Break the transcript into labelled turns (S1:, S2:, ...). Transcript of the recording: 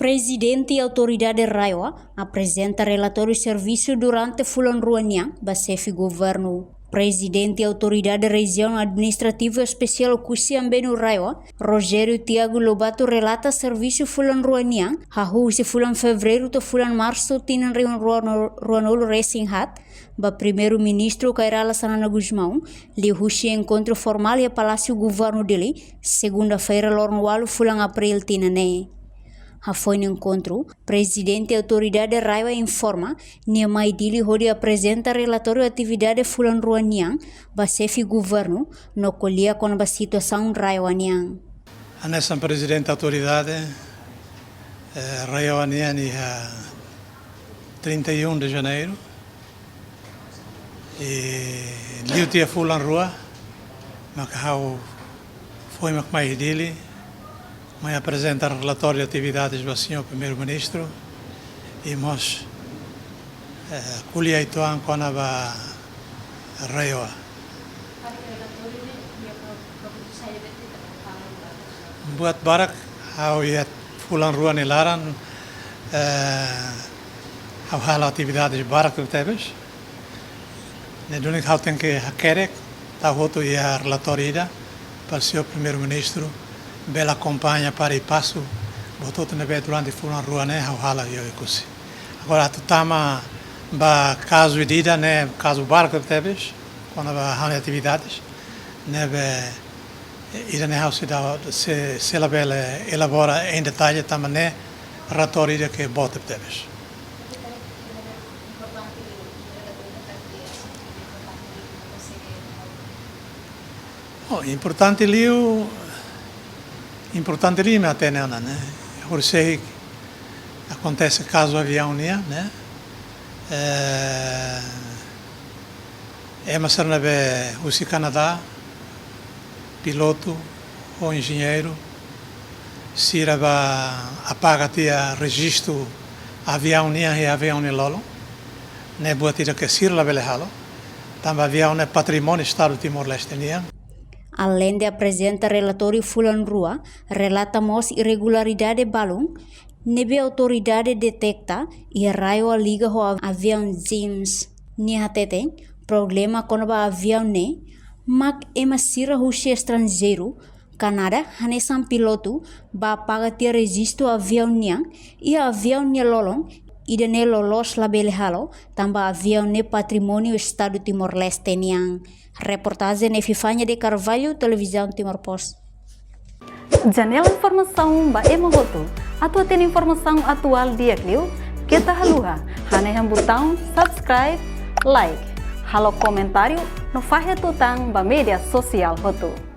S1: Presidente e Autoridade Raiwa apresenta relatório de serviço durante Fulan Ruanian, basefi governo. Presidente e Autoridade Região Administrativa Especial Kusiambenu Raiwa, Rogério Tiago Lobato relata serviço Fulan Ruanian, se Fulan Fevereiro to Fulan Março tinan reunião Ruanolo Racing Hat, ba primeiro-ministro Kairala Sanana Guzmão, li husi encontro formal e Palácio Governo dele, segunda-feira lorno Fulan April tinane. Foi no encontro, Presidente e Autoridade Raiwa informa que mai dili hodi apresenta relatório atividade Fulan Ruanian, basefi governo, no colia com a situação Raiwanian.
S2: Nessa Presidente da Autoridade Raiwanian é 31 de janeiro e liutia Fulan Rua, mas foi mais dele. Mas apresenta relatório de atividades do senhor primeiro-ministro e nós colheitoan com a Raiwa. Buat barak ao ia Fulan Rua nilaran ao hal atividades barak do tebes. Nedunik hal tem que hakerek tá outro ia relatório ida para o senhor primeiro-ministro. Bela acompanha para e passo, botou na vez durante Fulan Rua né, ao hala eu ikusi. Agora tu tama ba caso edida né, caso barco teves, quando há atividades, né be ida né se ela bela elabora em detalhe tama né relatório que bota teves. Oh, importante ali até né, por ser acontece caso avião né, mas na o Canadá piloto ou engenheiro se apaga tia registro avião né e avião né lolo né boa tira que sir la bele halo também avião né patrimônio estado Timor-Leste né.
S1: Além de apresentar relatório Fulan Rua, relata mos irregularidade balão, nebe autoridade detecta e Raiwa liga ho avião James ni hatete problema com o avião ne, mak emasira russo estrangeiro, Canadá hanesan piloto ba paga tia registro avião niang e avião ne lolong ida ne lolos labele halo tamba avião ne patrimônio estado Timor-Leste niang. Reportagem Nefifanya de Carvalho, Televisão Timor-Post.
S3: Janela informação ba emogoto. Atua tem informação atual dia clio. Kita haluha. Haneham botão subscribe, like. Halo comentário no fahe tutang ba media sosial hotu.